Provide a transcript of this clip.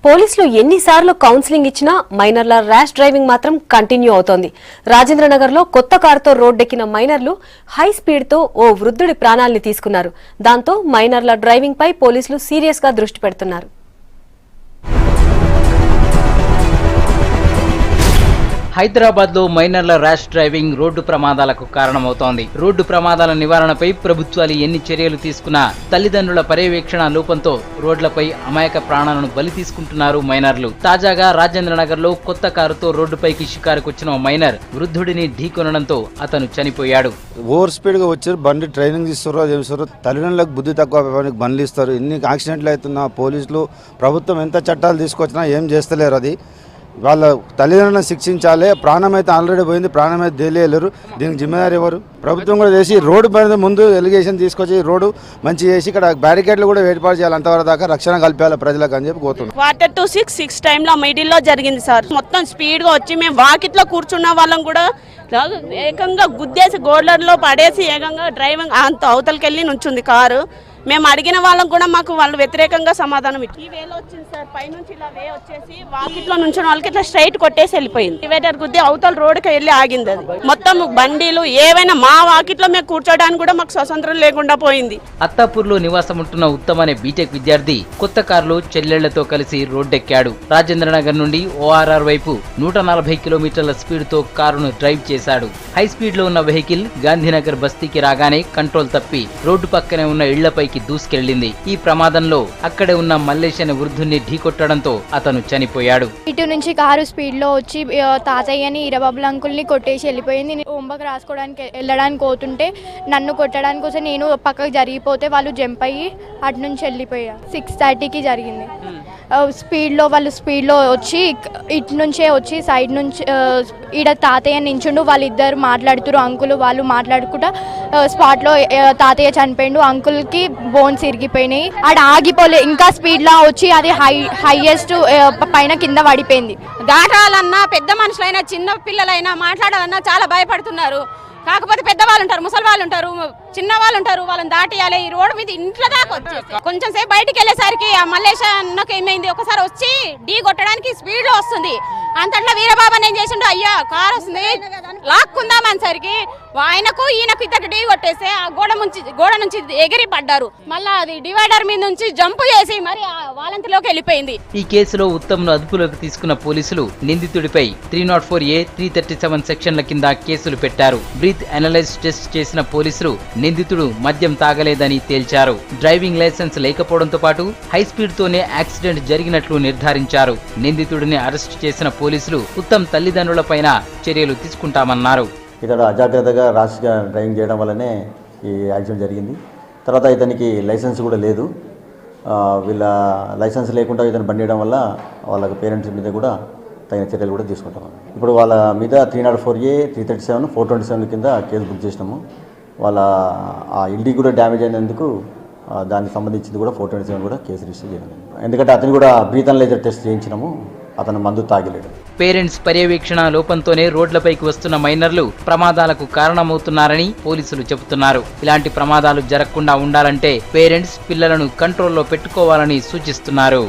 పోలీసులు ఎన్నిసార్లు కౌన్సిలింగ్ ఇచ్చినా మైనర్ల ర్యాష్ డ్రైవింగ్ మాత్రం కంటిన్యూ అవుతోంది. రాజేంద్రనగర్లో కొత్త కారుతో రోడ్డెక్కిన మైనర్లు హై స్పీడ్తో ఓ వృద్ధుడి ప్రాణాల్ని తీసుకున్నారు. దాంతో మైనర్ల డ్రైవింగ్ పై పోలీసులు సీరియస్ గా దృష్టి పెడుతున్నారు. హైదరాబాద్ లో మైనర్ల ర్యాష్ డ్రైవింగ్ రోడ్డు ప్రమాదాలకు కారణమవుతోంది. రోడ్డు ప్రమాదాల నివారణపై ప్రభుత్వాలు ఎన్ని చర్యలు తీసుకున్నా తల్లిదండ్రుల పర్యవేక్షణ లోపంతో రోడ్లపై అమాయక ప్రాణాలను బలి తీసుకుంటున్నారు మైనర్లు. తాజాగా రాజేంద్రనగర్ లో కొత్త కారుతో రోడ్డుపైకి షికారుకొచ్చిన మైనర్ వృద్ధుడిని ఢీకొనడంతో అతను చనిపోయాడు. ఓవర్ స్పీడ్ గా వచ్చారు, బండి ట్రైనింగ్ ఇస్తారు, తల్లిదండ్రులకు బుద్ధి తక్కువ బండ్లు ఇస్తారు. ఎన్ని యాక్సిడెంట్లు అవుతున్నా పోలీసులు ప్రభుత్వం ఎంత చట్టాలు తీసుకొచ్చినా ఏం చేస్తలేరు. అది వాళ్ళ తల్లిదండ్రులను శిక్షించాలి. ప్రాణం అయితే ఆల్రెడీ పోయింది, ప్రాణం అయితే తెలియలేరు. దీనికి జిమ్మేదారు ఎవరు? ప్రభుత్వం కూడా చేసి రోడ్డు పైన ముందు ఎలిగేషన్ తీసుకొచ్చి రోడ్డు మంచి చేసి ఇక్కడ బ్యారికేడ్లు కూడా ఏర్పాటు చేయాలి. అంతవరకు దాకా రక్షణ కల్పించాలి ప్రజలకు అని చెప్పి కోరుతున్నాం. 4:45 టైంలో మిడిల్లో జరిగింది సార్. మొత్తం స్పీడ్గా వచ్చి మేము వాకిట్లో కూర్చున్న వాళ్ళం కూడా ఏకంగా గుద్దేసి గోడలలో పడేసి ఏకంగా డ్రైవింగ్ అంత అవతలకి వెళ్ళి నుంచుంది కారు. మేము అడిగిన వాళ్ళం కూడా మాకు వాళ్ళు వ్యతిరేకంగా సమాధానం ఇచ్చి ఈ వేలో వచ్చింది సార్. పైనుంచి ఇలా వే వచ్చేసి వాకిట్లో నుంచిన వాళ్ళకి ఇట్లా స్ట్రైట్ కొట్టేసి వెళ్ళిపోయింది. డివైడర్ గుద్ది అవతల రోడ్డుకి వెళ్ళి ఆగింది. అది మొత్తం బండిలు ఏవైనా మా వాకిట్లో మేము కూర్చోడానికి కూడా మాకు స్వతంత్రం లేకుండా పోయింది. అత్తాపూర్లో నివాసం ఉంటున్న ఉత్తమ్ అనే బీటెక్ విద్యార్థి కొత్త కారులో చెల్లెళ్లతో కలిసి రోడ్డెక్కాడు. రాజేంద్రనగర్ నుండి ఓఆర్ఆర్ వైపు 140 కిలోమీటర్ల స్పీడ్ తో కారును డ్రైవ్ చేశాడు. హై స్పీడ్ లో ఉన్న వెహికల్ గాంధీనగర్ బస్తీకి రాగానే కంట్రోల్ తప్పి రోడ్డు పక్కనే ఉన్న ఇళ్లపై దూసుకెళ్లింది. ఈ ప్రమాదంలో అక్కడే ఉన్న మల్లేష్ అనే వృద్ధుని ఢీకొట్టడంతో అతను చనిపోయాడు. ఇటు నుంచి కారు స్పీడ్ లో వచ్చి తాతయ్యని ఇరబాబుల అంకుల్ని కొట్టేసి వెళ్ళిపోయింది. నేను హోంవర్క్ రాసుకోవడానికి వెళ్ళడానికి పోతుంటే నన్ను కొట్టడానికి కోసం నేను పక్కకు జరిగిపోతే వాళ్ళు జంప్ అయ్యి అటు నుంచి వెళ్ళిపోయా. 6:30కి జరిగింది. వాళ్ళు స్పీడ్లో వచ్చి ఇటు నుంచే వచ్చి సైడ్ నుంచి ఈడ తాతయ్య నించుండు. వాళ్ళిద్దరు మాట్లాడుతురు, అంకుల్ వాళ్ళు మాట్లాడుకుంటా స్పాట్లో తాతయ్య చనిపోయిండు. అంకుల్కి బోన్స్ ఇరిగిపోయినాయి. ఆడ ఆగిపోలే, ఇంకా స్పీడ్లో వచ్చి అది హైయెస్ట్ పైన కింద పడిపోయింది. దాటాలన్నా పెద్ద మనుషులైనా చిన్న పిల్లలైనా మాట్లాడాలన్నా చాలా భయపడుతున్నారు. కాకపోతే పెద్దవాళ్ళు ఉంటారు, ముసలి వాళ్ళు ఉంటారు, చిన్న వాళ్ళు ఉంటారు, వాళ్ళని దాటియాలి. ఈ రోడ్డు మీద ఇంట్లో దాకా వచ్చి కొంచెం సేపు బయటికి వెళ్ళేసరికి ఆ మల్లేష్ అన్నకు ఏమైంది, ఒకసారి వచ్చి ఢీ కొట్టడానికి స్పీడ్ లో వస్తుంది. అంతట్లో వీరబాబు ఏం చేసిండు, అయ్యా కారు వస్తుంది లాక్కుందామనేసరికి ఆయనకు ఈయనకు ఇద్దరు ఢీ కొట్టేస్తే ఆ గోడ నుంచి ఎగిరి పడ్డారు. మళ్ళా అది డివైడర్ మీద నుంచి జంప్ చేసి మరి వాలంటీర్లోకి వెళ్ళిపోయింది. ఈ కేసులో ఉత్తమ్ ను అదుపులోకి తీసుకున్న పోలీసులు నిందితుడిపై 304A 337 సెక్షన్ల కింద కేసులు పెట్టారు. బ్రీత్ అనలైజ్ టెస్ట్ చేసిన పోలీసులు నిందితుడు మద్యం తాగలేదని తేల్చారు. డ్రైవింగ్ లైసెన్స్ లేకపోవడంతో పాటు హై స్పీడ్ తోనే యాక్సిడెంట్ జరిగినట్లు నిర్ధారించారు. నిందితుడిని అరెస్ట్ చేసిన పోలీసులు ఉత్తమ్ తల్లిదండ్రులపైన చర్యలు తీసుకుంటామన్నారు. ఇతడు అజాగ్రత్తగా ర్యాష్గా డ్రైవింగ్ చేయడం వల్లనే ఈ యాక్సిడెంట్ జరిగింది. తర్వాత ఇతనికి లైసెన్స్ కూడా లేదు. వీళ్ళ లైసెన్స్ లేకుండా ఇతను బండి చేయడం వల్ల వాళ్ళ పేరెంట్స్ మీద కూడా తగిన చర్యలు కూడా తీసుకుంటాం. ఇప్పుడు వాళ్ళ మీద 304A 337 427 కింద కేసు బుక్ చేసినాము. వాళ్ళ ఆ ఇంటికి కూడా డ్యామేజ్ అయినందుకు దానికి సంబంధించింది కూడా 427 కూడా కేసు రిజిస్టర్ చేయాలి. ఎందుకంటే అతను కూడా బ్రీత్ అనలైజర్ టెస్ట్ చేయించినాము. అతను మందు తాగలేడు. పేరెంట్స్ పర్యవేక్షణ లోపంతోనే రోడ్లపైకి వస్తున్న మైనర్లు ప్రమాదాలకు కారణమవుతున్నారని పోలీసులు చెబుతున్నారు. ఇలాంటి ప్రమాదాలు జరగకుండా ఉండాలంటే పేరెంట్స్ పిల్లలను కంట్రోల్లో పెట్టుకోవాలని సూచిస్తున్నారు.